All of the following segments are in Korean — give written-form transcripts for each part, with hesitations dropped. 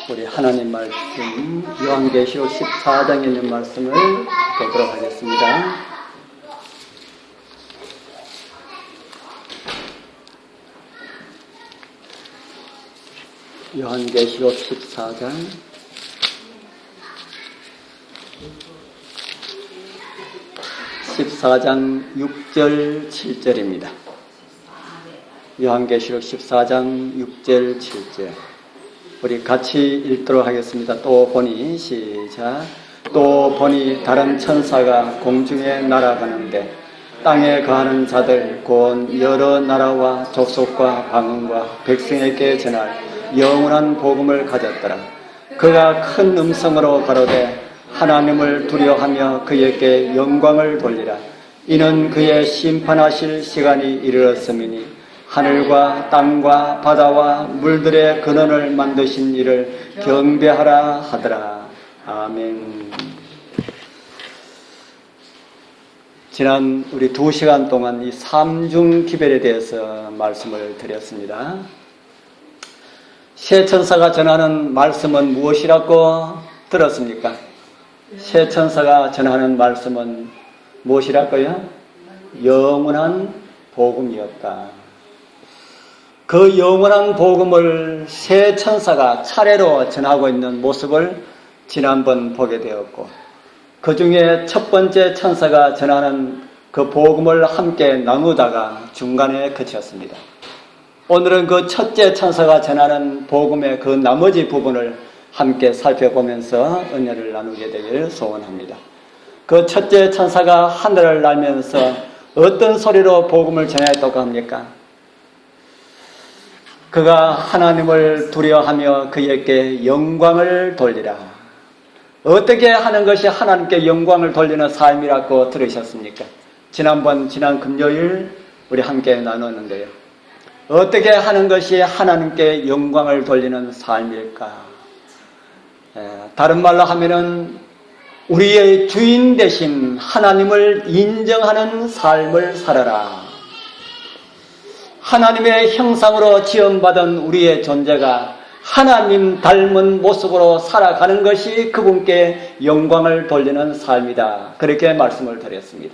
우리 하나님 말씀 요한계시록 14장에 있는 말씀을 보도록 하겠습니다. 요한계시록 14장 6절 7절입니다. 요한계시록 14장 6절 7절 우리 같이 읽도록 하겠습니다. 또 보니 시작. 또 보니 다른 천사가 공중에 날아가는데 땅에 거하는 자들 곧 여러 나라와 족속과 방언과 백성에게 전할 영원한 복음을 가졌더라. 그가 큰 음성으로 가로되 하나님을 두려워하며 그에게 영광을 돌리라. 이는 그의 심판하실 시간이 이르렀음이니 하늘과 땅과 바다와 물들의 근원을 만드신 이를 경배하라 하더라. 아멘. 지난 우리 2시간 동안 이 삼중 기별에 대해서 말씀을 드렸습니다. 새 천사가 전하는 말씀은 무엇이라고 들었습니까? 새 천사가 전하는 말씀은 무엇이랄까요? 영원한 복음이었다. 그 영원한 복음을 새 천사가 차례로 전하고 있는 모습을 지난번 보게 되었고, 그 중에 첫 번째 천사가 전하는 그 복음을 함께 나누다가 중간에 그쳤습니다. 오늘은 그 첫째 천사가 전하는 복음의 그 나머지 부분을 함께 살펴보면서 은혜를 나누게 되기를 소원합니다. 그 첫째 천사가 하늘을 날면서 어떤 소리로 복음을 전했다고 합니까? 그가 하나님을 두려워하며 그에게 영광을 돌리라. 어떻게 하는 것이 하나님께 영광을 돌리는 삶이라고 들으셨습니까? 지난 금요일 우리 함께 나눴는데요. 어떻게 하는 것이 하나님께 영광을 돌리는 삶일까? 다른 말로 하면은 우리의 주인 되신 하나님을 인정하는 삶을 살아라. 하나님의 형상으로 지음받은 우리의 존재가 하나님 닮은 모습으로 살아가는 것이 그분께 영광을 돌리는 삶이다. 그렇게 말씀을 드렸습니다.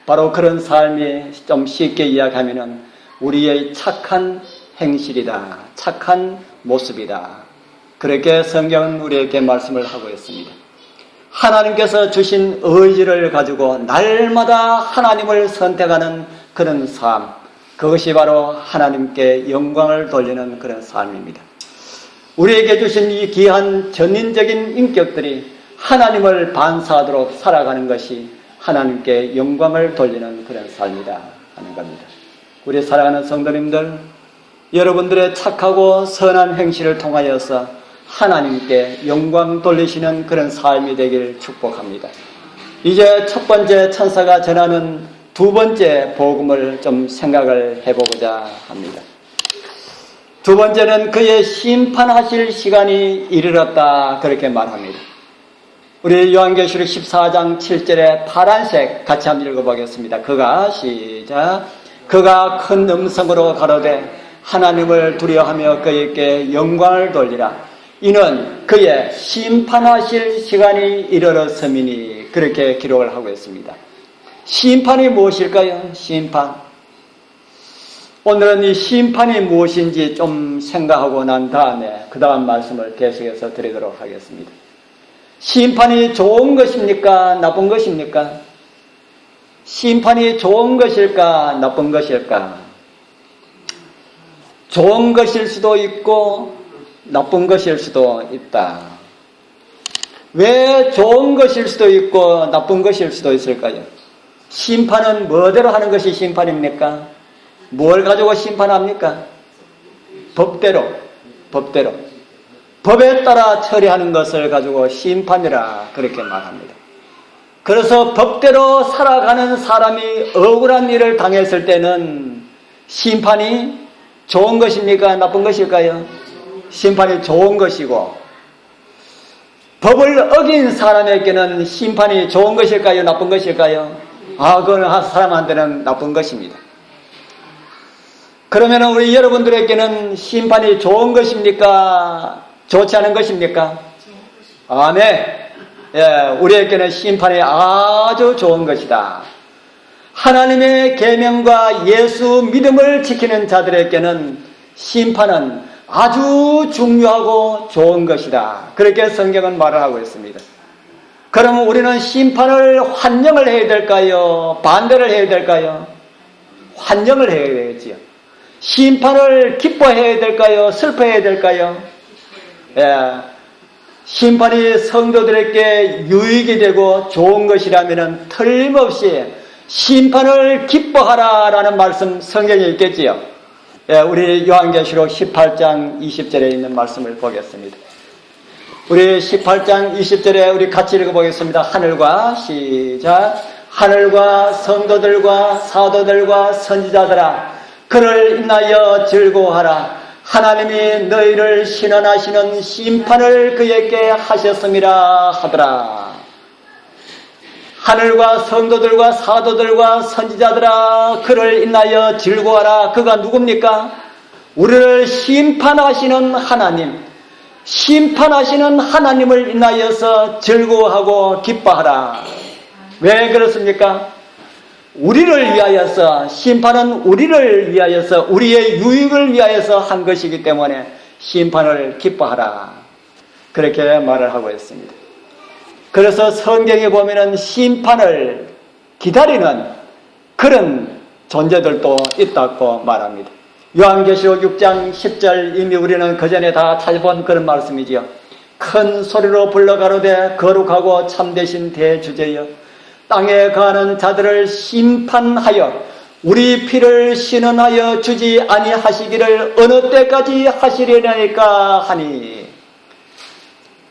바로 그런 삶이 좀 쉽게 이야기하면은 우리의 착한 행실이다. 착한 모습이다. 그렇게 성경은 우리에게 말씀을 하고 있습니다. 하나님께서 주신 의지를 가지고 날마다 하나님을 선택하는 그런 삶, 그것이 바로 하나님께 영광을 돌리는 그런 삶입니다. 우리에게 주신 이 귀한 전인적인 인격들이 하나님을 반사하도록 살아가는 것이 하나님께 영광을 돌리는 그런 삶이다 하는 겁니다. 우리 사랑하는 성도님들, 여러분들의 착하고 선한 행실을 통하여서 하나님께 영광 돌리시는 그런 삶이 되길 축복합니다. 이제 첫 번째 천사가 전하는 두 번째 복음을 좀 생각을 해보고자 합니다. 두 번째는 그의 심판하실 시간이 이르렀다 그렇게 말합니다. 우리 요한계시록 14장 7절에 파란색 같이 한번 읽어보겠습니다. 그가 시작. 그가 큰 음성으로 가로되 하나님을 두려워하며 그에게 영광을 돌리라. 이는 그의 심판하실 시간이 이르렀음이니 그렇게 기록을 하고 있습니다. 심판이 무엇일까요? 심판. 오늘은 이 심판이 무엇인지 좀 생각하고 난 다음에 그 다음 말씀을 계속해서 드리도록 하겠습니다. 심판이 좋은 것입니까? 나쁜 것입니까? 심판이 좋은 것일까? 나쁜 것일까? 좋은 것일 수도 있고 나쁜 것일 수도 있다. 왜 좋은 것일 수도 있고 나쁜 것일 수도 있을까요? 심판은 뭐대로 하는 것이 심판입니까? 뭘 가지고 심판합니까? 법대로. 법에 따라 처리하는 것을 가지고 심판이라 그렇게 말합니다. 그래서 법대로 살아가는 사람이 억울한 일을 당했을 때는 심판이 좋은 것입니까? 나쁜 것일까요? 심판이 좋은 것이고, 법을 어긴 사람에게는 심판이 좋은 것일까요? 나쁜 것일까요? 그건 사람한테는 나쁜 것입니다. 그러면 우리 여러분들에게는 심판이 좋은 것입니까? 좋지 않은 것입니까? 아멘. 예, 우리에게는 심판이 아주 좋은 것이다. 하나님의 계명과 예수 믿음을 지키는 자들에게는 심판은 아주 중요하고 좋은 것이다. 그렇게 성경은 말을 하고 있습니다. 그러면 우리는 심판을 환영을 해야 될까요? 반대를 해야 될까요? 환영을 해야 되겠지요. 심판을 기뻐해야 될까요? 슬퍼해야 될까요? 예, 심판이 성도들에게 유익이 되고 좋은 것이라면 틀림없이 심판을 기뻐하라라는 말씀 성경에 있겠지요. 예, 우리 요한계시록 18장 20절에 있는 말씀을 보겠습니다. 우리 18장 20절에 우리 같이 읽어보겠습니다. 하늘과 시작. 하늘과 성도들과 사도들과 선지자들아 그를 인하여 즐거워하라. 하나님이 너희를 신원하시는 심판을 그에게 하셨음이라 하더라. 하늘과 성도들과 사도들과 선지자들아 그를 인하여 즐거워하라. 그가 누굽니까? 우리를 심판하시는 하나님, 심판하시는 하나님을 인하여서 즐거워하고 기뻐하라. 왜 그렇습니까? 우리를 위하여서, 심판은 우리를 위하여서, 우리의 유익을 위하여서 한 것이기 때문에 심판을 기뻐하라. 그렇게 말을 하고 있습니다. 그래서 성경에 보면은 심판을 기다리는 그런 존재들도 있다고 말합니다. 요한계시록 6장 10절 이미 우리는 그전에 다 찾아본 그런 말씀이지요. 큰 소리로 불러가로되 거룩하고 참되신 대주제여 땅에 거하는 자들을 심판하여 우리 피를 신원하여 주지 아니하시기를 어느 때까지 하시려니까 하니.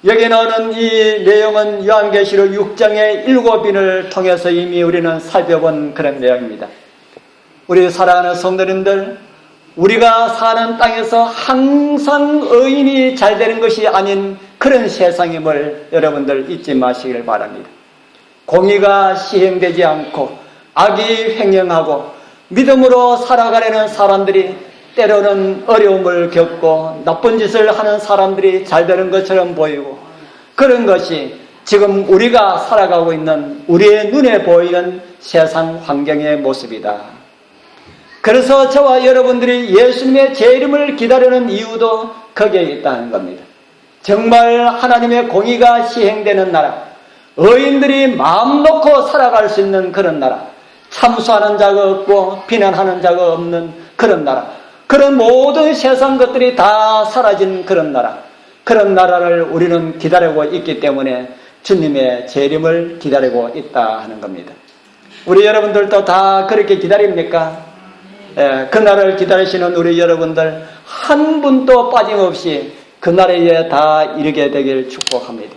여기 나오는 이 내용은 요한계시록 6장의 7인을 통해서 이미 우리는 살펴본 그런 내용입니다. 우리 사랑하는 성도님들, 우리가 사는 땅에서 항상 의인이 잘 되는 것이 아닌 그런 세상임을 여러분들 잊지 마시길 바랍니다. 공의가 시행되지 않고 악이 횡령하고 믿음으로 살아가려는 사람들이 때로는 어려움을 겪고 나쁜 짓을 하는 사람들이 잘 되는 것처럼 보이고 그런 것이 지금 우리가 살아가고 있는 우리의 눈에 보이는 세상 환경의 모습이다. 그래서 저와 여러분들이 예수님의 재림을 기다리는 이유도 거기에 있다는 겁니다. 정말 하나님의 공의가 시행되는 나라, 의인들이 마음 놓고 살아갈 수 있는 그런 나라, 참수하는 자가 없고 비난하는 자가 없는 그런 나라, 그런 모든 세상 것들이 다 사라진 그런 나라, 그런 나라를 우리는 기다리고 있기 때문에 주님의 재림을 기다리고 있다 하는 겁니다. 우리 여러분들도 다 그렇게 기다립니까? 그날을 기다리시는 우리 여러분들 한 분도 빠짐없이 그날에 다 이르게 되길 축복합니다.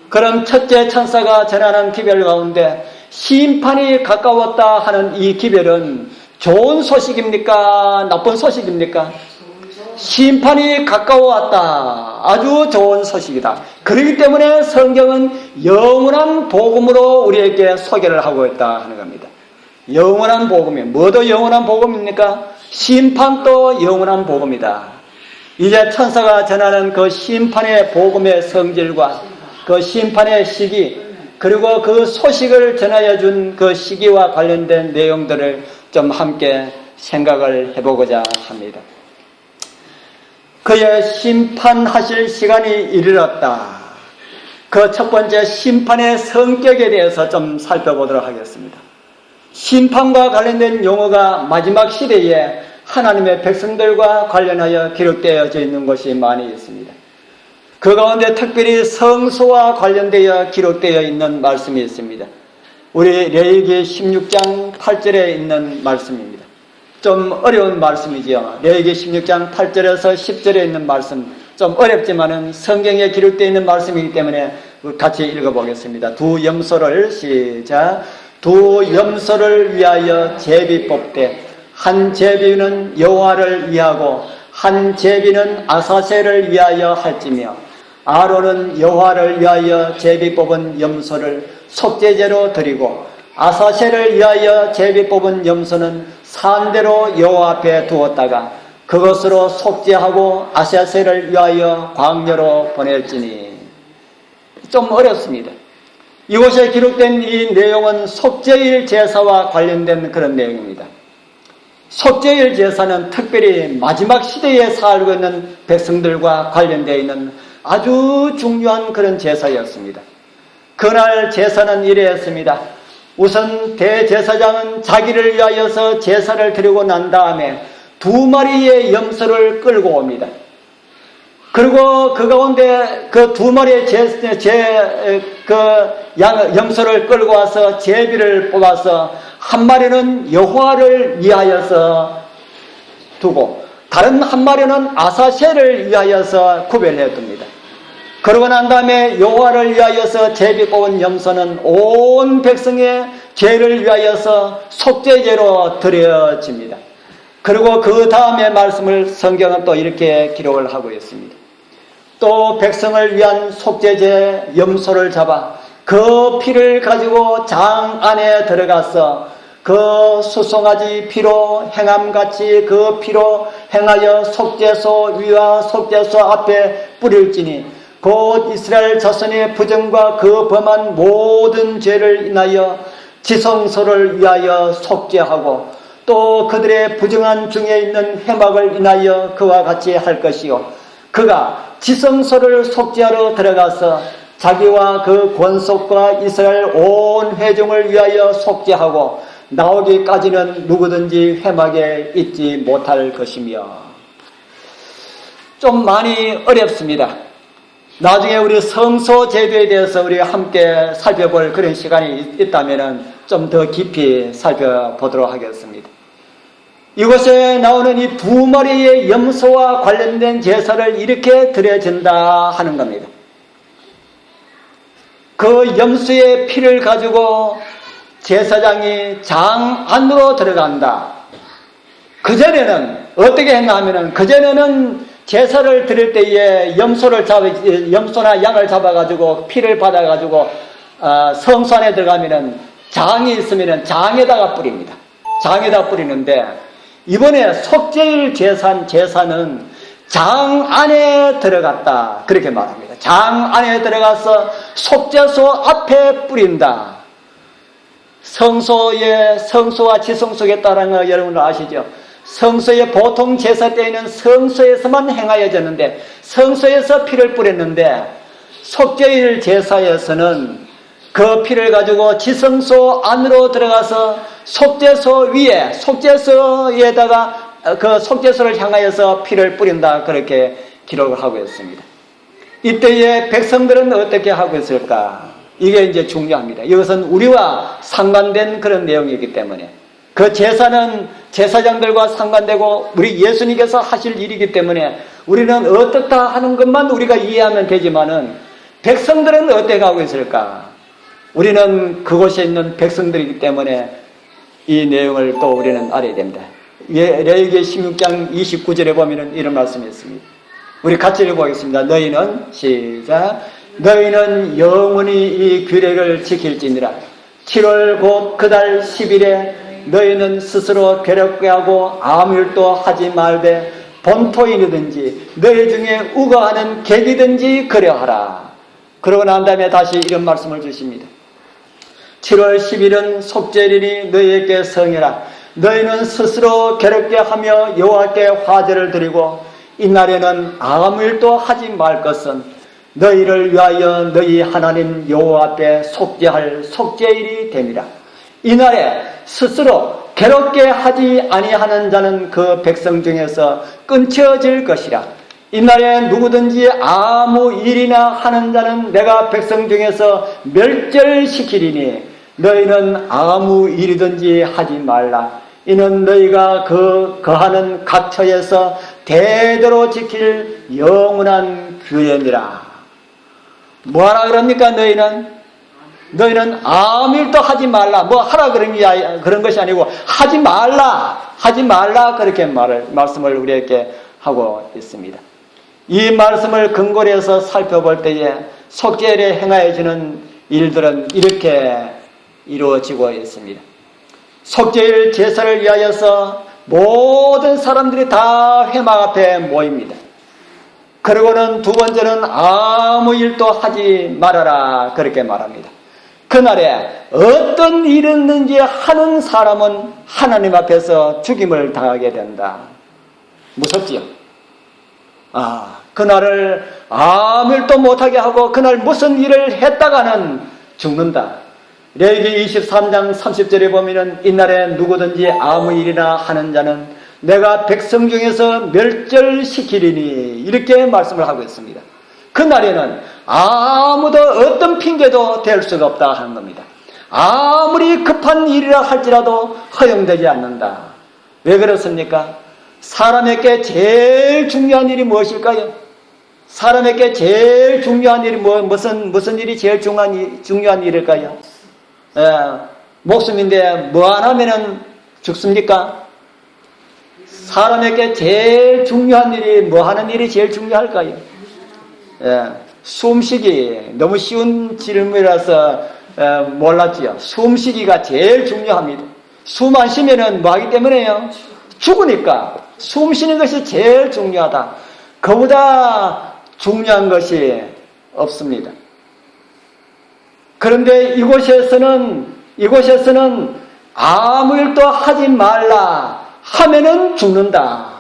그럼 첫째 천사가 전하는 기별 가운데 심판이 가까웠다 하는 이 기별은 좋은 소식입니까? 나쁜 소식입니까? 심판이 가까워왔다. 아주 좋은 소식이다. 그렇기 때문에 성경은 영원한 복음으로 우리에게 소개를 하고 있다 하는 겁니다. 영원한 복음이 뭐도 영원한 복음입니까? 심판도 영원한 복음이다. 이제 천사가 전하는 그 심판의 복음의 성질과 그 심판의 시기 그리고 그 소식을 전하여 준 그 시기와 관련된 내용들을 좀 함께 생각을 해보고자 합니다. 그의 심판하실 시간이 이르렀다. 그 첫 번째 심판의 성격에 대해서 좀 살펴보도록 하겠습니다. 심판과 관련된 용어가 마지막 시대에 하나님의 백성들과 관련하여 기록되어져 있는 것이 많이 있습니다. 그 가운데 특별히 성소와 관련되어 기록되어 있는 말씀이 있습니다. 우리 레위기 16장 8절에 있는 말씀입니다. 좀 어려운 말씀이지요. 레위기 16장 8절에서 10절에 있는 말씀, 좀 어렵지만은 성경에 기록되어 있는 말씀이기 때문에 같이 읽어보겠습니다. 두 염소를 시작. 두 염소를 위하여 제비 뽑되 한 제비는 여호와를 위하고 한 제비는 아사셀을 위하여 할지며 아론은 여호와를 위하여 제비 뽑은 염소를 속죄제로 드리고 아사셀을 위하여 제비 뽑은 염소는 산대로 여호와 앞에 두었다가 그것으로 속죄하고 아사셀을 위하여 광야로 보낼지니. 좀 어렵습니다. 이곳에 기록된 이 내용은 속죄일 제사와 관련된 그런 내용입니다. 속죄일 제사는 특별히 마지막 시대에 살고 있는 백성들과 관련되어 있는 아주 중요한 그런 제사였습니다. 그날 제사는 이래였습니다. 우선 대제사장은 자기를 위하여서 제사를 드리고 난 다음에 2마리의 염소를 끌고 옵니다. 그리고 그 가운데 그 2마리의 염소를 끌고 와서 제비를 뽑아서 한 마리는 여호와를 위하여서 두고 다른 한 마리는 아사셀을 위하여서 구별해 둡니다. 그러고 난 다음에 여호와를 위하여서 제비 뽑은 염소는 온 백성의 죄를 위하여서 속죄제로 드려집니다. 그리고 그 다음에 말씀을 성경은 또 이렇게 기록을 하고 있습니다. 또 백성을 위한 속죄제 염소를 잡아 그 피를 가지고 장 안에 들어가서 그 수송아지 피로 행함같이 그 피로 행하여 속죄소 위와 속죄소 앞에 뿌릴지니 곧 이스라엘 자손의 부정과 그 범한 모든 죄를 인하여 지성소를 위하여 속죄하고 또 그들의 부정한 중에 있는 해막을 인하여 그와 같이 할 것이요 그가 지성소를 속죄하러 들어가서 자기와 그 권속과 이스라엘 온 회중을 위하여 속죄하고 나오기까지는 누구든지 회막에 있지 못할 것이며. 좀 많이 어렵습니다. 나중에 우리 성소 제도에 대해서 우리가 함께 살펴볼 그런 시간이 있다면 좀 더 깊이 살펴보도록 하겠습니다. 이곳에 나오는 이 2마리의 염소와 관련된 제사를 이렇게 드려진다 하는 겁니다. 그 염소의 피를 가지고 제사장이 장 안으로 들어간다. 그전에는 어떻게 했나 하면은 그전에는 제사를 드릴 때에 염소나 양을 잡아가지고 피를 받아가지고 성소 안에 들어가면은 장이 있으면은 장에다가 뿌립니다. 장에다 뿌리는데 이번에 속죄일 제사는 장 안에 들어갔다. 그렇게 말합니다. 장 안에 들어가서 속죄소 앞에 뿌린다. 성소와 지성소에 따른 거 여러분 아시죠? 성소에 보통 제사 때에는 성소에서만 행하여졌는데 성소에서 피를 뿌렸는데 속죄일 제사에서는 그 피를 가지고 지성소 안으로 들어가서 속죄소 위에 속죄소에다가 그 속죄소를 향하여서 피를 뿌린다. 그렇게 기록을 하고 있습니다. 이때에 백성들은 어떻게 하고 있을까? 이게 이제 중요합니다. 이것은 우리와 상관된 그런 내용이기 때문에 그 제사는 제사장들과 상관되고 우리 예수님께서 하실 일이기 때문에 우리는 어떻다 하는 것만 우리가 이해하면 되지만은 백성들은 어떻게 하고 있을까? 우리는 그곳에 있는 백성들이기 때문에 이 내용을 또 우리는 알아야 됩니다. 레위기 16장 29절에 보면은 이런 말씀이 있습니다. 우리 같이 읽어보겠습니다. 너희는 시작. 너희는 영원히 이 규례를 지킬지니라. 7월 곧 그달 10일에 너희는 스스로 괴롭게 하고 아무 일도 하지 말되 본토인이든지 너희 중에 우거하는 객이든지 그려하라. 그러고 난 다음에 다시 이런 말씀을 주십니다. 7월 10일은 속죄일이니 너희에게 성이라. 너희는 스스로 괴롭게 하며 여호와께 화제를 드리고 이날에는 아무 일도 하지 말 것은 너희를 위하여 너희 하나님 여호와 앞에 속죄할 속죄일이 됨이라. 이날에 스스로 괴롭게 하지 아니하는 자는 그 백성 중에서 끊쳐질 것이라. 이날에 누구든지 아무 일이나 하는 자는 내가 백성 중에서 멸절시키리니 너희는 아무 일이든지 하지 말라. 이는 너희가 거하는 각처에서 대대로 지킬 영원한 규례니라. 뭐하라 그럽니까? 너희는 아무 일도 하지 말라. 뭐 하라 그런 것이 아니고 하지 말라 그렇게 말씀을 우리에게 하고 있습니다. 이 말씀을 근거로 해서 살펴볼 때에 속죄일에 행하여지는 일들은 이렇게 이루어지고 있습니다. 속죄일 제사를 위하여서 모든 사람들이 다 회막 앞에 모입니다. 그리고는 두 번째는 아무 일도 하지 말아라 그렇게 말합니다. 그날에 어떤 일이 있는지 하는 사람은 하나님 앞에서 죽임을 당하게 된다. 무섭지요? 그날을 아무 일도 못하게 하고 그날 무슨 일을 했다가는 죽는다. 레위기 23장 30절에 보면은 이날에 누구든지 아무 일이나 하는 자는 내가 백성 중에서 멸절시키리니 이렇게 말씀을 하고 있습니다. 그날에는 아무도 어떤 핑계도 댈 수가 없다 하는 겁니다. 아무리 급한 일이라 할지라도 허용되지 않는다. 왜 그렇습니까? 사람에게 제일 중요한 일이 무엇일까요? 사람에게 제일 중요한 일이 무슨 일이 제일 중요한 일일까요? 목숨인데 뭐 안 하면은 죽습니까? 사람에게 제일 중요한 일이 뭐 하는 일이 제일 중요할까요? 숨쉬기. 너무 쉬운 질문이라서 몰랐지요. 숨쉬기가 제일 중요합니다. 숨 안 쉬면은 뭐 하기 때문에요? 죽으니까. 숨 쉬는 것이 제일 중요하다. 그보다 중요한 것이 없습니다. 그런데 이곳에서는 아무 일도 하지 말라 하면은 죽는다.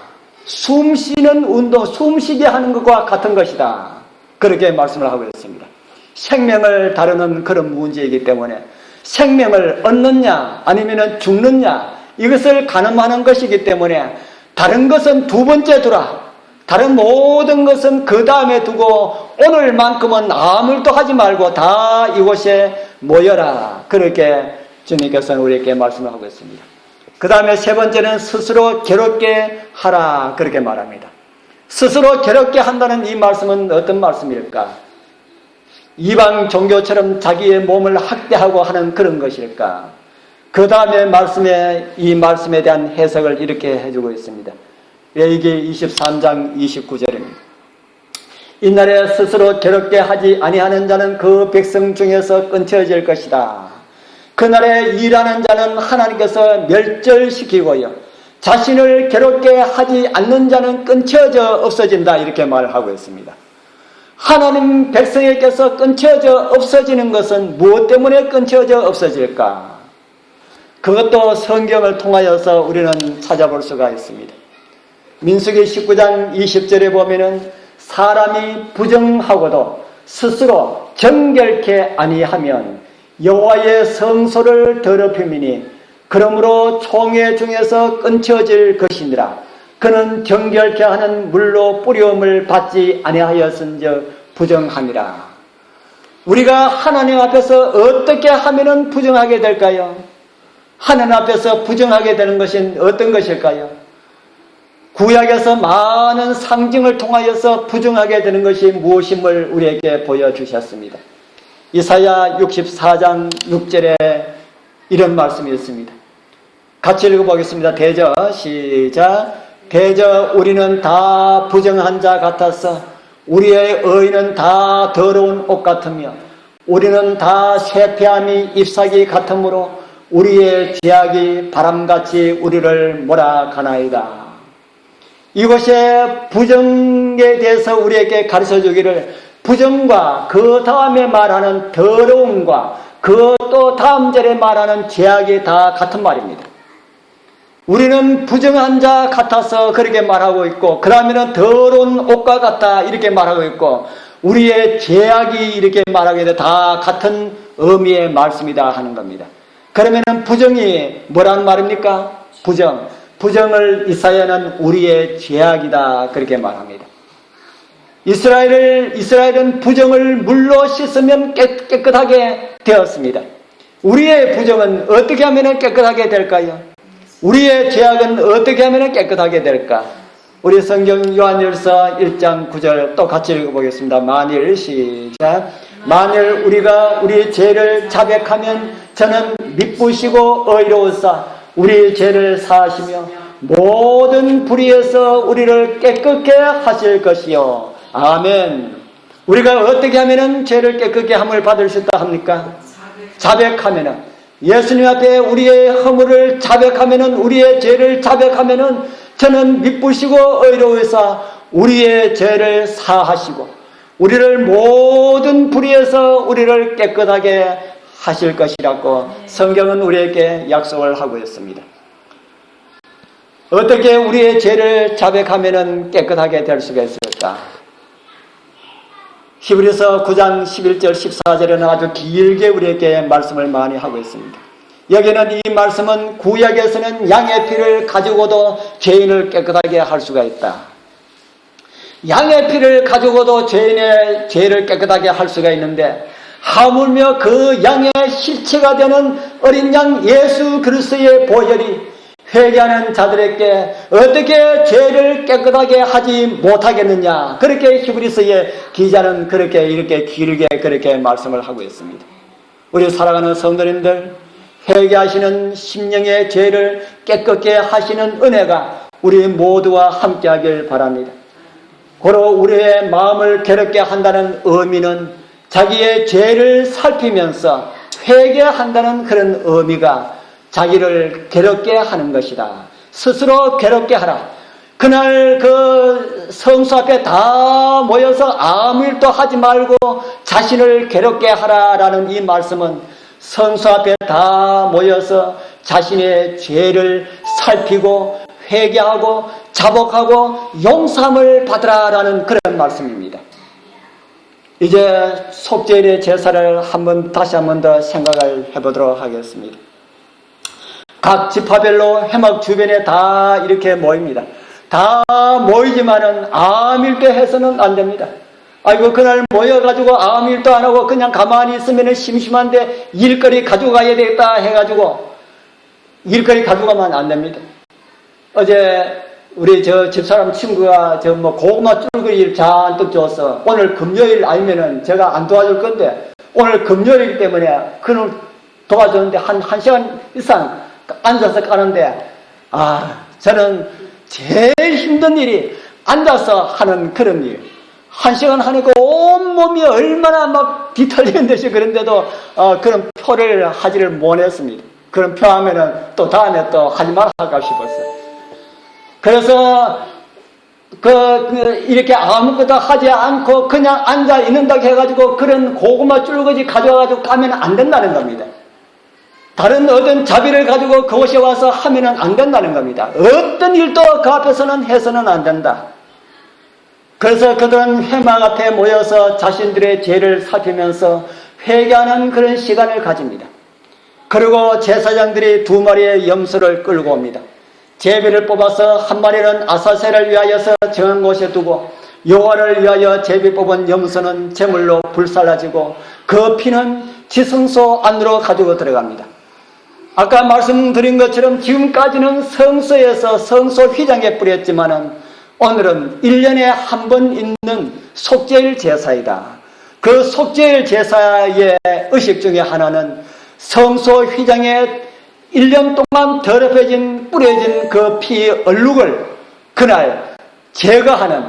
숨 쉬는 운동, 숨쉬게 하는 것과 같은 것이다. 그렇게 말씀을 하고 있습니다. 생명을 다루는 그런 문제이기 때문에 생명을 얻느냐 아니면 죽느냐 이것을 가늠하는 것이기 때문에 다른 것은 두 번째 두라. 다른 모든 것은 그 다음에 두고 오늘만큼은 아무 일도 하지 말고 다 이곳에 모여라. 그렇게 주님께서는 우리에게 말씀을 하고 있습니다. 그 다음에 세 번째는 스스로 괴롭게 하라. 그렇게 말합니다. 스스로 괴롭게 한다는 이 말씀은 어떤 말씀일까? 이방 종교처럼 자기의 몸을 학대하고 하는 그런 것일까? 그 다음에 이 말씀에 대한 해석을 이렇게 해주고 있습니다. 레위기 23장 29절입니다. 이날에 스스로 괴롭게 하지 아니하는 자는 그 백성 중에서 끊쳐질 것이다. 그날에 일하는 자는 하나님께서 멸절시키고요. 자신을 괴롭게 하지 않는 자는 끊쳐져 없어진다. 이렇게 말하고 있습니다. 하나님 백성에게서 끊쳐져 없어지는 것은 무엇 때문에 끊쳐져 없어질까? 그것도 성경을 통하여서 우리는 찾아볼 수가 있습니다. 민수기 19장 20절에 보면은 사람이 부정하고도 스스로 정결케 아니하면 여호와의 성소를 더럽힘이니 그러므로 총회 중에서 끊쳐질 것이니라. 그는 정결케 하는 물로 뿌리움을 받지 아니하였은즉 부정함이라. 우리가 하나님 앞에서 어떻게 하면은 부정하게 될까요? 하나님 앞에서 부정하게 되는 것은 어떤 것일까요? 구약에서 많은 상징을 통하여서 부정하게 되는 것이 무엇임을 우리에게 보여주셨습니다. 이사야 64장 6절에 이런 말씀이 있습니다. 같이 읽어보겠습니다. 대저 시작. 대저 우리는 다 부정한 자 같아서 우리의 의는 다 더러운 옷 같으며 우리는 다 쇠폐함이 잎사귀 같으므로 우리의 죄악이 바람같이 우리를 몰아가나이다. 이것의 부정에 대해서 우리에게 가르쳐주기를 부정과 그 다음에 말하는 더러움과 그 또 다음 절에 말하는 죄악이 다 같은 말입니다. 우리는 부정한 자 같아서 그렇게 말하고 있고 그러면은 더러운 옷과 같다 이렇게 말하고 있고 우리의 죄악이 이렇게 말하게 돼 다 같은 의미의 말씀이다 하는 겁니다. 그러면은 부정이 뭐라는 말입니까? 부정을 이사야는 우리의 죄악이다 그렇게 말합니다. 이스라엘은 부정을 물로 씻으면 깨끗하게 되었습니다. 우리의 부정은 어떻게 하면 깨끗하게 될까요? 우리의 죄악은 어떻게 하면 깨끗하게 될까? 우리 성경 요한일서 1장 9절 또 같이 읽어보겠습니다. 만일 시작. 만일 우리가 우리 죄를 자백하면 저는 미쁘시고 의로우사 우리 죄를 사하시며 모든 불의에서 우리를 깨끗게 하실 것이요. 아멘. 우리가 어떻게 하면 죄를 깨끗게 함을 받을 수 있다 합니까? 자백하면은 예수님 앞에 우리의 허물을 자백하면은, 우리의 죄를 자백하면은 저는 미쁘시고 의로우사 우리의 죄를 사하시고 우리를 모든 불의에서 우리를 깨끗하게 하실 것이라고 성경은 우리에게 약속을 하고 있습니다. 어떻게 우리의 죄를 자백하면은 깨끗하게 될 수가 있을까? 히브리서 9장 11절 14절에는 아주 길게 우리에게 말씀을 많이 하고 있습니다. 여기는 이 말씀은 구약에서는 양의 피를 가지고도 죄인을 깨끗하게 할 수가 있다. 양의 피를 가지고도 죄인의 죄를 깨끗하게 할 수가 있는데 하물며 그 양의 실체가 되는 어린 양 예수 그리스도의 보혈이 회개하는 자들에게 어떻게 죄를 깨끗하게 하지 못하겠느냐. 그렇게 히브리서의 기자는 이렇게 길게 그렇게 말씀을 하고 있습니다. 우리 사랑하는 성도님들, 회개하시는 심령의 죄를 깨끗게 하시는 은혜가 우리 모두와 함께하길 바랍니다. 고로 우리의 마음을 괴롭게 한다는 의미는 자기의 죄를 살피면서 회개한다는 그런 의미가 자기를 괴롭게 하는 것이다. 스스로 괴롭게 하라. 그날 그 성수 앞에 다 모여서 아무 일도 하지 말고 자신을 괴롭게 하라라는 이 말씀은 성수 앞에 다 모여서 자신의 죄를 살피고 회개하고 자복하고 용서함을 받으라라는 그런 말씀입니다. 이제 속죄일의 제사를 다시 한 번 더 생각을 해보도록 하겠습니다. 각 지파별로 회막 주변에 다 이렇게 모입니다. 다 모이지만은 아무 일도 해서는 안 됩니다. 아이고 그날 모여가지고 아무 일도 안 하고 그냥 가만히 있으면 심심한데 일거리 가지고 가야 되겠다 해가지고 일거리 가지고 가면 안 됩니다. 어제 우리 저 집사람 친구가 고구마 쫄깃이를 잔뜩 줬어. 오늘 금요일 아니면은 제가 안 도와줄 건데 오늘 금요일이기 때문에 그는 도와줬는데 한 시간 이상 앉아서 까는데 저는 제일 힘든 일이 앉아서 하는 그런 일. 한 시간 하니까 온몸이 얼마나 막 뒤틀리는 듯이 그런데도 그런 표를 하지를 못했습니다. 그런 표 하면은 또 다음에 또 하지 말아 할까 싶었어요. 그래서 이렇게 아무것도 하지 않고 그냥 앉아 있는다고 해가지고 그런 고구마 쫄깃이 가져와가지고 까면 안 된다는 겁니다. 다른 어떤 자비를 가지고 그곳에 와서 하면은 안 된다는 겁니다. 어떤 일도 그 앞에서는 해서는 안 된다. 그래서 그들은 회막 앞에 모여서 자신들의 죄를 살피면서 회개하는 그런 시간을 가집니다. 그리고 제사장들이 2마리의 염소를 끌고 옵니다. 제비를 뽑아서 한 마리는 아사셀을 위하여서 정한 곳에 두고 여호와를 위하여 제비 뽑은 염소는 제물로 불살라지고 그 피는 지성소 안으로 가지고 들어갑니다. 아까 말씀드린 것처럼 지금까지는 성소에서 성소 휘장에 뿌렸지만은 오늘은 1년에 한 번 있는 속죄일 제사이다. 그 속죄일 제사의 의식 중에 하나는 성소 휘장에 1년 동안 더럽혀진 뿌려진 그 피 얼룩을 그날 제거하는,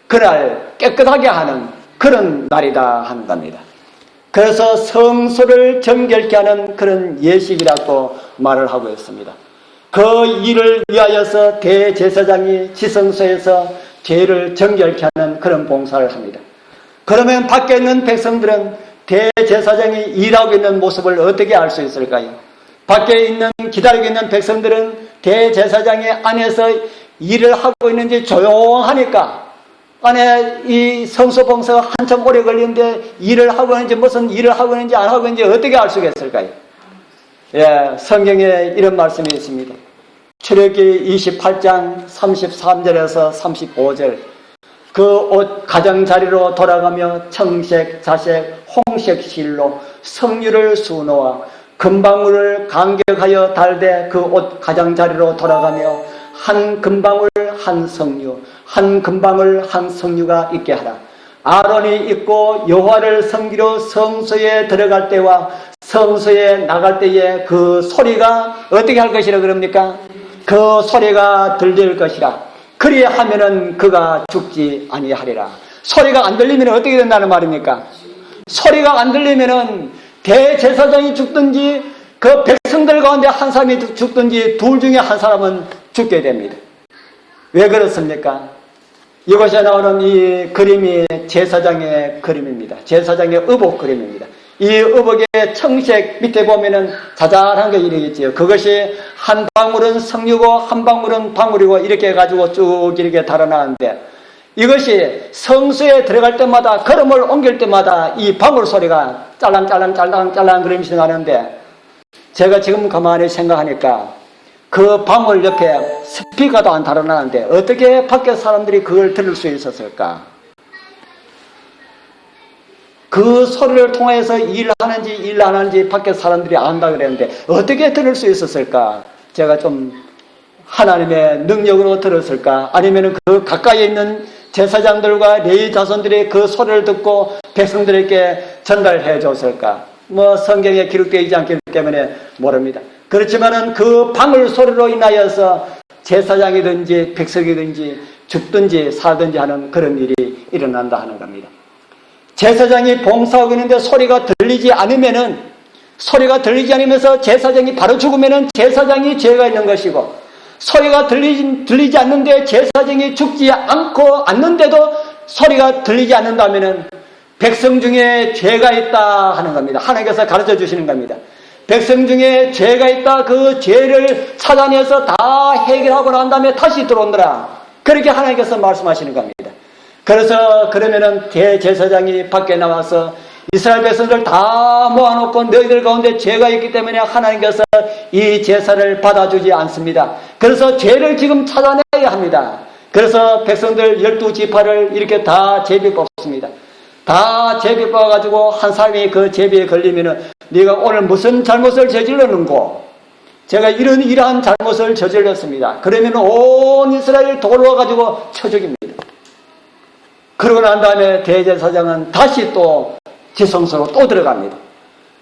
그날 깨끗하게 하는 그런 날이다 하는 겁니다. 그래서 성소를 정결케 하는 그런 예식이라고 말을 하고 있습니다. 그 일을 위하여서 대제사장이 지성소에서 죄를 정결케 하는 그런 봉사를 합니다. 그러면 밖에 있는 백성들은 대제사장이 일하고 있는 모습을 어떻게 알 수 있을까요? 밖에 있는 기다리고 있는 백성들은 대제사장이 안에서 일을 하고 있는지 조용하니까 안에 이 성소 봉사가 한참 오래 걸리는데 일을 하고 있는지 무슨 일을 하고 있는지 안 하고 있는지 어떻게 알 수가 있을까요? 성경에 이런 말씀이 있습니다. 출애굽기 28장 33절에서 35절 그 옷 가장자리로 돌아가며 청색, 자색, 홍색 실로 성류를 수놓아 금방울을 간격하여 달되 그 옷 가장자리로 돌아가며 한 금방울 한 성류, 한 금방울 한 성류가 있게 하라. 아론이 입고 여호와를 섬기러 성소에 들어갈 때와 성소에 나갈 때에 그 소리가 어떻게 할 것이라 그럽니까? 그 소리가 들릴 것이라. 그리하면은 그가 죽지 아니하리라. 소리가 안 들리면 어떻게 된다는 말입니까? 소리가 안 들리면은 대제사장이 죽든지 그 백성들 가운데 한 사람이 죽든지 둘 중에 한 사람은 죽게 됩니다. 왜 그렇습니까? 이곳에 나오는 이 그림이 제사장의 그림입니다. 제사장의 의복 그림입니다. 이 의복의 청색 밑에 보면은 자잘한 게 이러겠지요. 그것이 한 방울은 석류고 한 방울은 방울이고 이렇게 해가지고 쭉 이렇게 달아나는데, 이것이 성수에 들어갈 때마다, 걸음을 옮길 때마다 이 방울 소리가 짤랑짤랑 그러면서 나는데, 제가 지금 가만히 생각하니까 그 방울 옆에 스피커도 안 달아나는데 어떻게 밖에 사람들이 그걸 들을 수 있었을까? 그 소리를 통해서 일하는지 일 안 하는지 밖에 사람들이 안다 그랬는데 어떻게 들을 수 있었을까? 제가 좀 하나님의 능력으로 들었을까? 아니면 그 가까이에 있는 제사장들과 레위 자손들이 그 소리를 듣고 백성들에게 전달해 줬을까? 뭐 성경에 기록되어 있지 않기 때문에 모릅니다. 그렇지만은 그 방울 소리로 인하여서 제사장이든지 백성이든지 죽든지 살든지 하는 그런 일이 일어난다 하는 겁니다. 제사장이 봉사하고 있는데 소리가 들리지 않으면서 제사장이 바로 죽으면은 제사장이 죄가 있는 것이고, 소리가 들리지 않는데 제사장이 죽지 않는데도 소리가 들리지 않는다면은 백성 중에 죄가 있다 하는 겁니다. 하나님께서 가르쳐 주시는 겁니다. 백성 중에 죄가 있다. 그 죄를 찾아내서 다 해결하고 난 다음에 다시 들어오느라. 그렇게 하나님께서 말씀하시는 겁니다. 그래서 그러면은 대제사장이 밖에 나와서 이스라엘 백성들 다 모아놓고 너희들 가운데 죄가 있기 때문에 하나님께서 이 제사를 받아주지 않습니다. 그래서 죄를 지금 찾아내야 합니다. 그래서 백성들 12지파를 이렇게 다 제비 뽑습니다. 다 제비 뽑아가지고 한 사람이 그 제비에 걸리면은 네가 오늘 무슨 잘못을 저질렀는고? 제가 이러한 잘못을 저질렀습니다. 그러면 온 이스라엘 돌아가지고 쳐 죽입니다. 그러고 난 다음에 대제사장은 다시 또 지성소로 또 들어갑니다.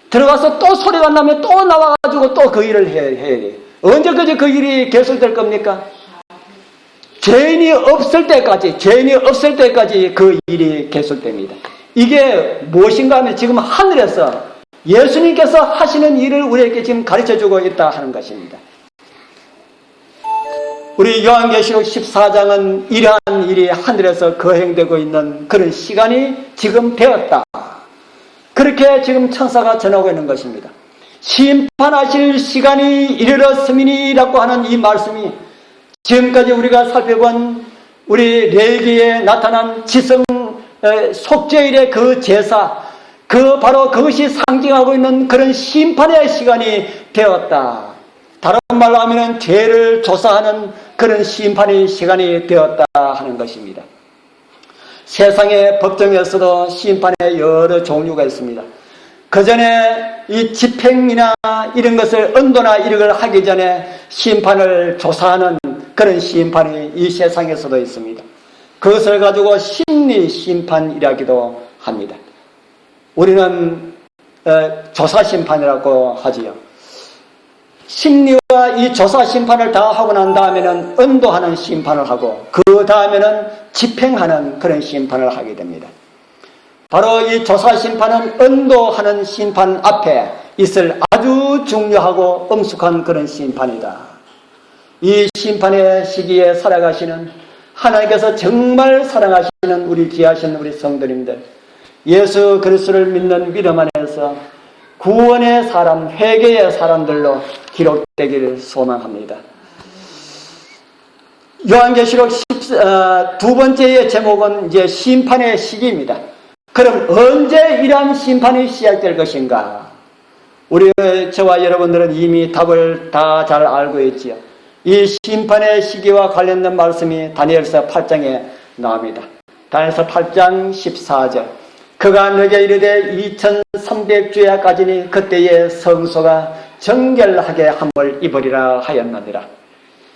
들어가서 또 소리가 나면 또 나와가지고 또 그 일을 해야 돼요. 언제까지 그 일이 계속될 겁니까? 죄인이 없을 때까지 그 일이 계속됩니다. 이게 무엇인가 하면 지금 하늘에서 예수님께서 하시는 일을 우리에게 지금 가르쳐주고 있다 하는 것입니다. 우리 요한계시록 14장은 이러한 일이 하늘에서 거행되고 있는 그런 시간이 지금 되었다. 그렇게 지금 천사가 전하고 있는 것입니다. 심판하실 시간이 이르렀음이니라고 하는 이 말씀이 지금까지 우리가 살펴본 우리 레위기에 나타난 지성 속죄일의 그 제사, 바로 그것이 상징하고 있는 그런 심판의 시간이 되었다. 다른 말로 하면 죄를 조사하는 그런 심판의 시간이 되었다 하는 것입니다. 세상의 법정에서도 심판의 여러 종류가 있습니다. 그 전에 이 집행이나 이런 것을 언도나 이런 걸 하기 전에 심판을 조사하는 그런 심판이 이 세상에서도 있습니다. 그것을 가지고 심리 심판이라기도 합니다. 우리는 조사 심판이라고 하지요. 심리와 이 조사 심판을 다 하고 난 다음에는 언도하는 심판을 하고 그 다음에는 집행하는 그런 심판을 하게 됩니다. 바로 이 조사 심판은 언도하는 심판 앞에 있을 아주 중요하고 엄숙한 그런 심판이다. 이 심판의 시기에 살아가시는 하나님께서 정말 사랑하시는 우리 귀하신 우리 성도님들, 예수 그리스도를 믿는 믿음 안에서 구원의 사람, 회개의 사람들로 기록되기를 소망합니다. 요한계시록 두 번째의 제목은 이제 심판의 시기입니다. 그럼 언제 이러한 심판이 시작될 것인가? 저와 여러분들은 이미 답을 다 잘 알고 있지요. 이 심판의 시기와 관련된 말씀이 다니엘서 8장에 나옵니다. 다니엘서 8장 14절. 그가 너에게 이르되 2300주야까지니 그때의 성소가 정결하게 함을 입으리라 하였느니라.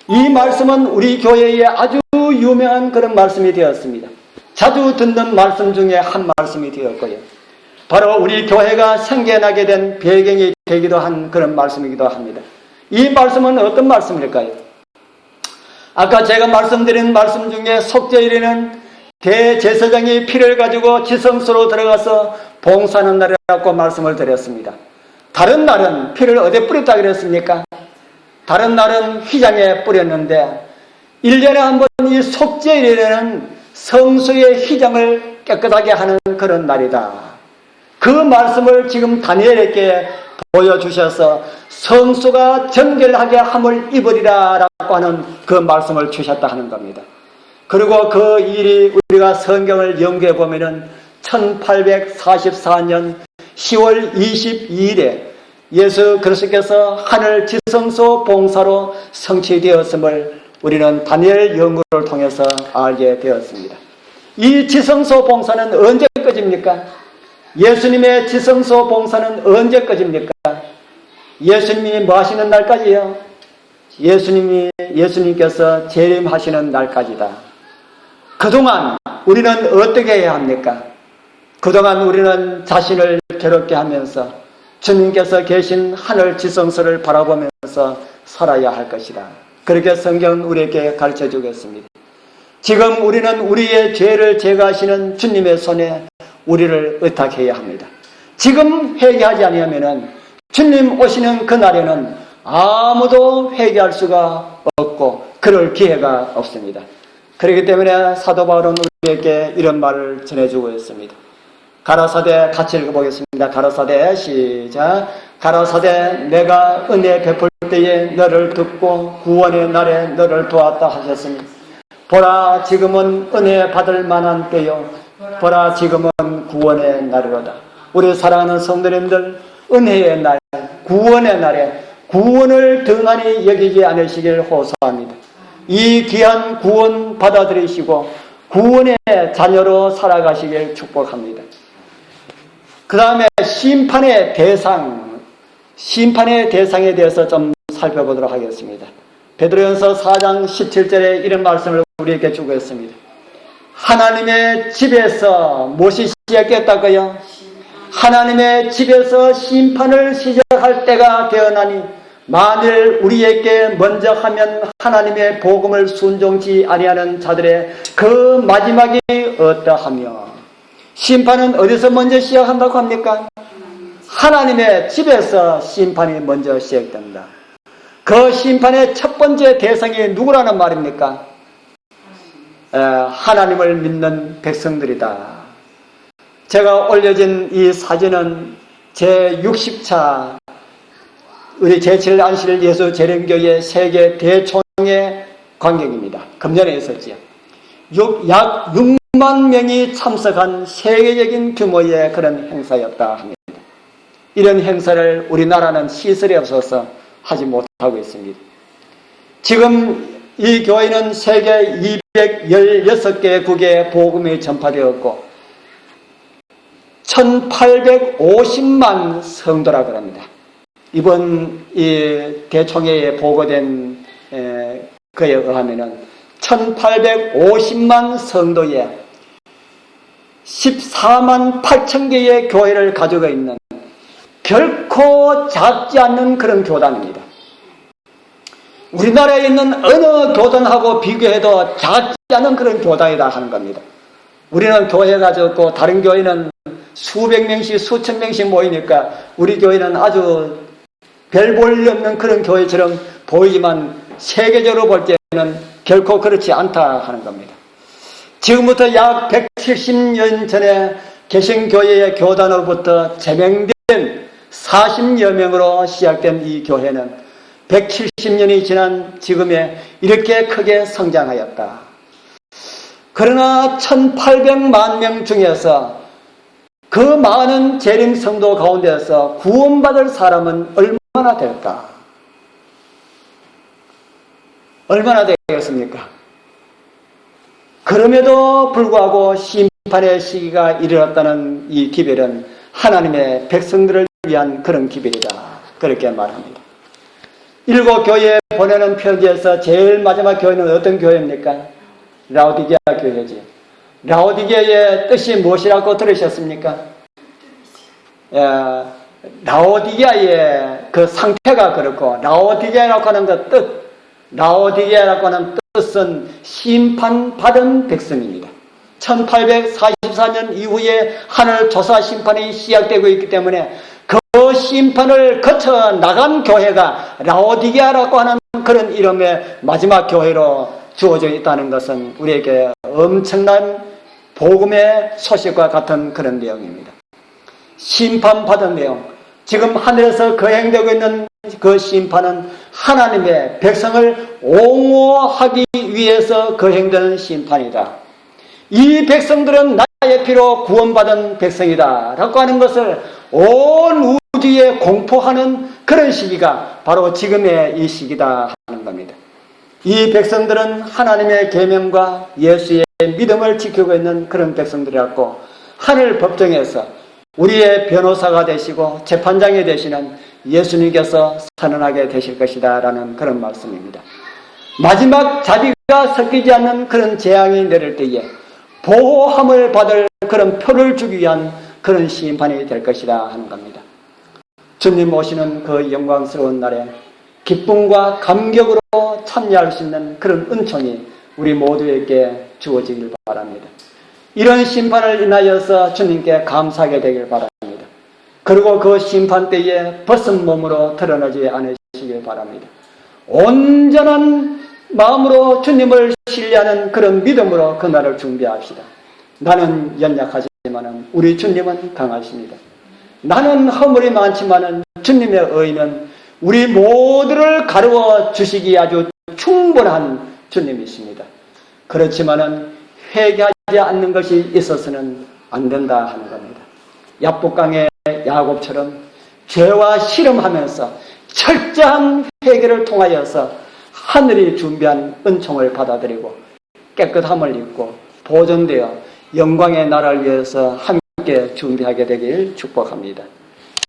이 말씀은 우리 교회에 아주 유명한 그런 말씀이 되었습니다. 자주 듣는 말씀 중에 한 말씀이 되었고요. 바로 우리 교회가 생겨나게 된 배경이 되기도 한 그런 말씀이기도 합니다. 이 말씀은 어떤 말씀일까요? 아까 제가 말씀드린 말씀 중에 속죄일에는 대제사장이 피를 가지고 지성소로 들어가서 봉사하는 날이라고 말씀을 드렸습니다. 다른 날은 피를 어디에 뿌렸다 그랬습니까? 다른 날은 휘장에 뿌렸는데 1년에 한 번 이 속죄일에는 성소의 휘장을 깨끗하게 하는 그런 날이다. 그 말씀을 지금 다니엘에게 보여주셔서 성소가 정결하게 함을 입으리라 라고 하는 그 말씀을 주셨다 하는 겁니다. 그리고 그 일이 우리가 성경을 연구해 보면은 1844년 10월 22일에 예수 그리스도께서 하늘 지성소 봉사로 성취되었음을 우리는 다니엘 연구를 통해서 알게 되었습니다. 이 지성소 봉사는 언제까지입니까? 예수님의 지성소 봉사는 언제까지입니까? 예수님이 뭐 하시는 날까지요? 예수님께서 재림하시는 날까지다. 그동안 우리는 어떻게 해야 합니까? 그동안 우리는 자신을 괴롭게 하면서 주님께서 계신 하늘 지성소를 바라보면서 살아야 할 것이다. 그렇게 성경은 우리에게 가르쳐 주겠습니다. 지금 우리는 우리의 죄를 제거하시는 주님의 손에 우리를 의탁해야 합니다. 지금 회개하지 않으면 주님 오시는 그날에는 아무도 회개할 수가 없고 그럴 기회가 없습니다. 그렇기 때문에 사도 바울은 우리에게 이런 말을 전해주고 있습니다. 가라사대 같이 읽어보겠습니다. 가라사대 시작. 가라사대 내가 은혜 베풀 때에 너를 듣고 구원의 날에 너를 도왔다 하셨으니 보라 지금은 은혜 받을 만한 때요 보라 지금은 구원의 날이로다. 우리 사랑하는 성도님들 은혜의 날 구원의 날에 구원을 등한히 여기지 않으시길 호소합니다. 이 귀한 구원 받아들이시고 구원의 자녀로 살아가시길 축복합니다. 그 다음에 심판의 대상에 대해서 좀 살펴보도록 하겠습니다. 베드로전서 4장 17절에 이런 말씀을 우리에게 주고 있습니다. 하나님의 집에서 무엇이 시작했다고요? 하나님의 집에서 심판을 시작할 때가 되어나니 만일 우리에게 먼저 하면 하나님의 복음을 순종치 아니하는 자들의 그 마지막이 어떠하며 심판은 어디서 먼저 시작한다고 합니까? 하나님의 집에서 심판이 먼저 시작된다. 그 심판의 첫 번째 대상이 누구라는 말입니까? 하나님을 믿는 백성들이다. 제가 올려진 이 사진은 제60차 우리 제7안실 예수 재림교회 세계 대총회 광경입니다. 금년에 있었지요. 약 6만 명이 참석한 세계적인 규모의 그런 행사였다 합니다. 이런 행사를 우리나라는 시설이 없어서 하지 못하고 있습니다. 지금 이 교회는 세계 216개국에 복음이 전파되었고 1850만 성도라고 합니다. 이번 이 대총회에 보고된 그에 의하면 1850만 성도에 14만 8천 개의 교회를 가지고 있는 결코 작지 않는 그런 교단입니다. 우리나라에 있는 어느 교단하고 비교해도 작지 않은 그런 교단이다 하는 겁니다. 우리는 교회가 적고 다른 교회는 수백 명씩 수천 명씩 모이니까 우리 교회는 아주 별 볼 일 없는 그런 교회처럼 보이지만 세계적으로 볼 때는 결코 그렇지 않다 하는 겁니다. 지금부터 약 170년 전에 개신교회의 교단으로부터 제명된 40여 명으로 시작된 이 교회는 170년이 지난 지금에 이렇게 크게 성장하였다. 그러나 1800만 명 중에서 그 많은 재림 성도 가운데서 구원받을 사람은 얼마나 될까? 얼마나 되겠습니까? 그럼에도 불구하고 심판의 시기가 이르렀다는 이 기별은 하나님의 백성들을 위한 그런 기별이다. 그렇게 말합니다. 7교회에 보내는 편지에서 제일 마지막 교회는 어떤 교회입니까? 라오디게아 교회지. 라오디게아의 뜻이 무엇이라고 들으셨습니까? 라오디게아의 그 상태가 그렇고 라오디게아라고 하는 그 뜻, 라오디게아라고 하는 뜻은 심판받은 백성입니다. 1844년 이후에 하늘 조사 심판이 시작되고 있기 때문에 그 심판을 거쳐 나간 교회가 라오디게아라고 하는 그런 이름의 마지막 교회로 주어져 있다는 것은 우리에게 엄청난 복음의 소식과 같은 그런 내용입니다. 심판받은 내용, 지금 하늘에서 거행되고 있는 그 심판은 하나님의 백성을 옹호하기 위해서 거행되는 심판이다. 이 백성들은 나의 피로 구원받은 백성이다 라고 하는 것을 온 우주에 공포하는 그런 시기가 바로 지금의 이 시기다 하는 겁니다. 이 백성들은 하나님의 계명과 예수의 믿음을 지키고 있는 그런 백성들이었고, 하늘 법정에서 우리의 변호사가 되시고 재판장이 되시는 예수님께서 선언하게 되실 것이다 라는 그런 말씀입니다. 마지막 자비가 섞이지 않는 그런 재앙이 내릴 때에 보호함을 받을 그런 표를 주기 위한 그런 심판이 될 것이다 하는 겁니다. 주님 오시는 그 영광스러운 날에 기쁨과 감격으로 참여할 수 있는 그런 은총이 우리 모두에게 주어지길 바랍니다. 이런 심판을 인하여서 주님께 감사하게 되길 바랍니다. 그리고 그 심판 때에 벗은 몸으로 드러나지 않으시길 바랍니다. 온전한 마음으로 주님을 신뢰하는 그런 믿음으로 그날을 준비합시다. 나는 연약하지만 우리 주님은 강하십니다. 나는 허물이 많지만 주님의 의는 우리 모두를 가르워 주시기 아주 충분한 주님이십니다. 그렇지만은 회개하지 않는 것이 있어서는 안 된다 하는 겁니다. 야복강의 야곱처럼 죄와 씨름하면서 철저한 회개를 통하여서 하늘이 준비한 은총을 받아들이고 깨끗함을 입고 보존되어 영광의 나라를 위해서 함께 준비하게 되길 축복합니다.